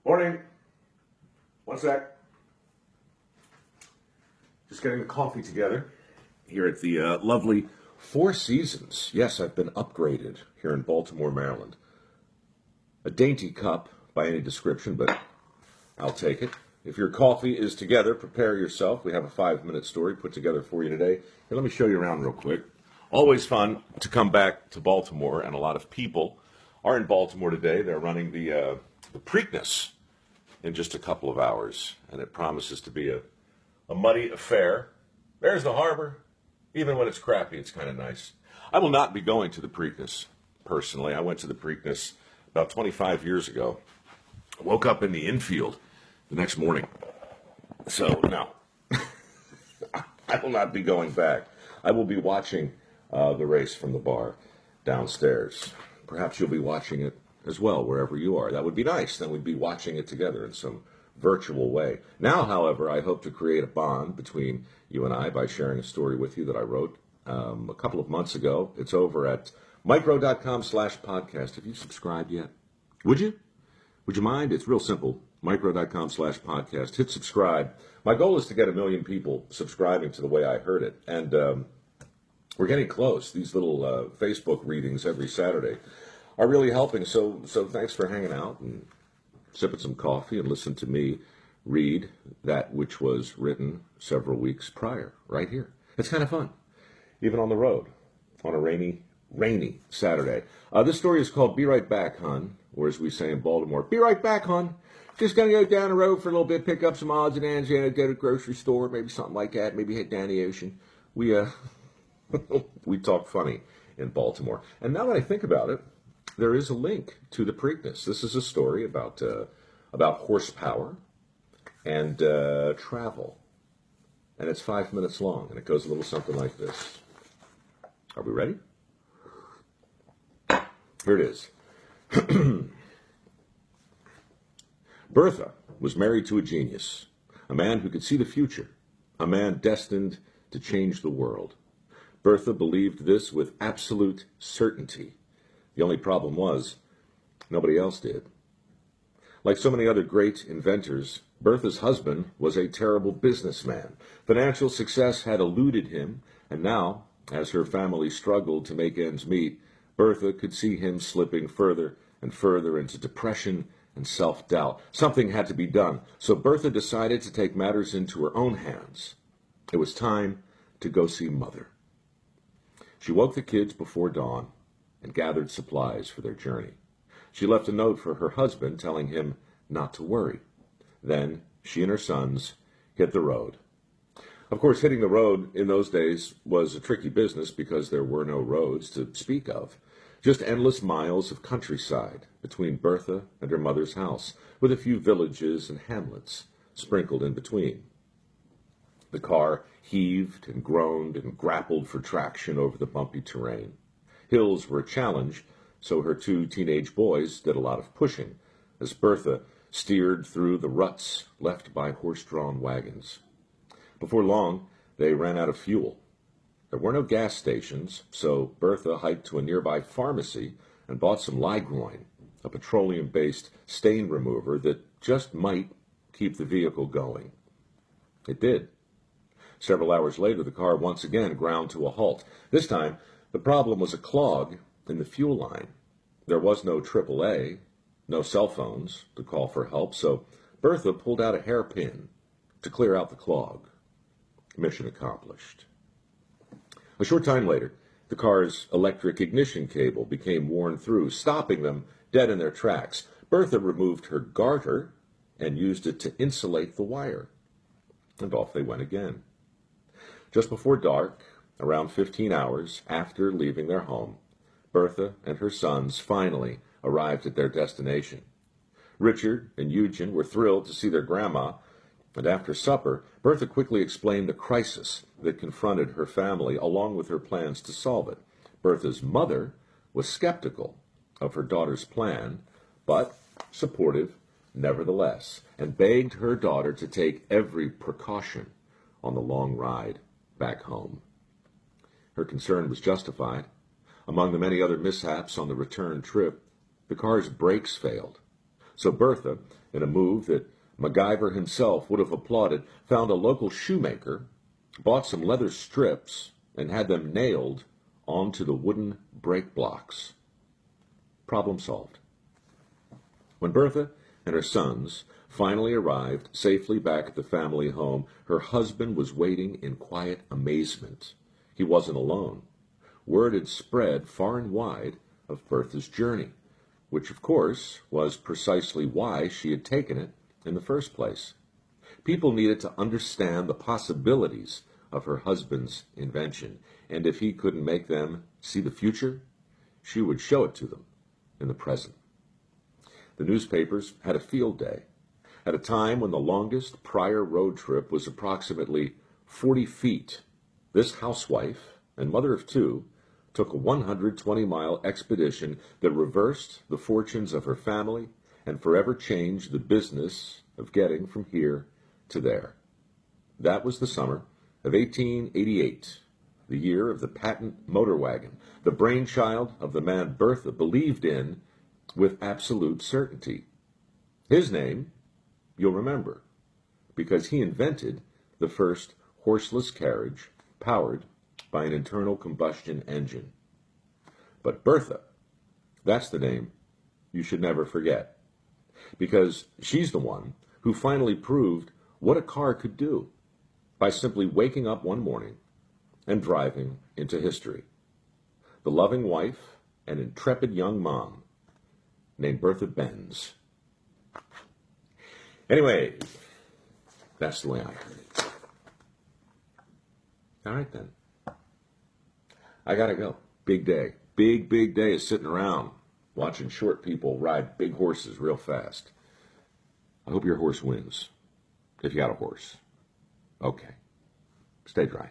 Morning. One sec. Just getting the coffee together here at the lovely Four Seasons. Yes, I've been upgraded here in Baltimore, Maryland. A dainty cup by any description, but I'll take it. If your coffee is together, prepare yourself. We have a 5-minute story put together for you today. Here, let me show you around real quick. Always fun to come back to Baltimore, and a lot of people are in Baltimore today. They're running the Preakness in just a couple of hours, and it promises to be a muddy affair. There's the harbor. Even when it's crappy, it's kind of nice. I will not be going to the Preakness, personally. I went to the Preakness about 25 years ago. I woke up in the infield the next morning. So, no. I will not be going back. I will be watching the race from the bar downstairs. Perhaps you'll be watching it as well, wherever you are. That would be nice. Then we'd be watching it together in some virtual way. Now, however, I hope to create a bond between you and I by sharing a story with you that I wrote a couple of months ago. It's over at mikerowe.com/podcast. Have you subscribed yet? Would you? Would you mind? It's real simple. mikerowe.com/podcast. Hit subscribe. My goal is to get 1 million people subscribing to The Way I Heard It. And we're getting close. These little Facebook readings every Saturday are really helping. So thanks for hanging out and sipping some coffee and listen to me read that which was written several weeks prior, right here. It's kind of fun, even on the road, on a rainy Saturday. This story is called Be Right Back, Hon, or as we say in Baltimore, be right back, hon. Just going to go down the road for a little bit, pick up some odds and ends, go to the grocery store, maybe something like that, maybe hit down the ocean. We talk funny in Baltimore. And now that I think about it, there is a link to the Preakness. This is a story about horsepower and travel. And it's 5 minutes long, and it goes a little something like this. Are we ready? Here it is. Bertha was married to a genius, a man who could see the future, a man destined to change the world. Bertha believed this with absolute certainty. The only problem was, nobody else did. Like so many other great inventors, Bertha's husband was a terrible businessman. Financial success had eluded him, and now, as her family struggled to make ends meet, Bertha could see him slipping further and further into depression and self-doubt. Something had to be done, so Bertha decided to take matters into her own hands. It was time to go see Mother. She woke the kids before dawn and gathered supplies for their journey. She left a note for her husband telling him not to worry. Then she and her sons hit the road. Of course, hitting the road in those days was a tricky business because there were no roads to speak of. Just endless miles of countryside between Bertha and her mother's house, with a few villages and hamlets sprinkled in between. The car heaved and groaned and grappled for traction over the bumpy terrain. Hills were a challenge, so her 2 teenage boys did a lot of pushing as Bertha steered through the ruts left by horse-drawn wagons. Before long, they ran out of fuel. There were no gas stations, so Bertha hiked to a nearby pharmacy and bought some Ligroin, a petroleum-based stain remover that just might keep the vehicle going. It did. Several hours later, the car once again ground to a halt. This time, the problem was a clog in the fuel line. There was no AAA, no cell phones to call for help, so Bertha pulled out a hairpin to clear out the clog. Mission accomplished. A short time later, the car's electric ignition cable became worn through, stopping them dead in their tracks. Bertha removed her garter and used it to insulate the wire. And off they went again. Just before dark, around 15 hours after leaving their home, Bertha and her sons finally arrived at their destination. Richard and Eugene were thrilled to see their grandma, and after supper, Bertha quickly explained the crisis that confronted her family, along with her plans to solve it. Bertha's mother was skeptical of her daughter's plan, but supportive nevertheless, and begged her daughter to take every precaution on the long ride back home. Her concern was justified. Among the many other mishaps on the return trip, the car's brakes failed. So Bertha, in a move that MacGyver himself would have applauded, found a local shoemaker, bought some leather strips, and had them nailed onto the wooden brake blocks. Problem solved. When Bertha and her sons finally arrived safely back at the family home, her husband was waiting in quiet amazement. He wasn't alone. Word had spread far and wide of Bertha's journey, which, of course, was precisely why she had taken it in the first place. People needed to understand the possibilities of her husband's invention, and if he couldn't make them see the future, she would show it to them in the present. The newspapers had a field day. At a time when the longest prior road trip was approximately 40 feet, this housewife and mother of two took a 120-mile expedition that reversed the fortunes of her family and forever changed the business of getting from here to there. That was the summer of 1888, the year of the patent motor wagon, the brainchild of the man Bertha believed in with absolute certainty. His name, you'll remember, because he invented the first horseless carriage powered by an internal combustion engine. But Bertha, that's the name you should never forget, because she's the one who finally proved what a car could do by simply waking up one morning and driving into history. The loving wife and intrepid young mom named Bertha Benz. Anyway, that's the way I heard it. All right, then. I gotta go. Big day. Big day is sitting around watching short people ride big horses real fast. I hope your horse wins. If you got a horse. Okay. Stay dry.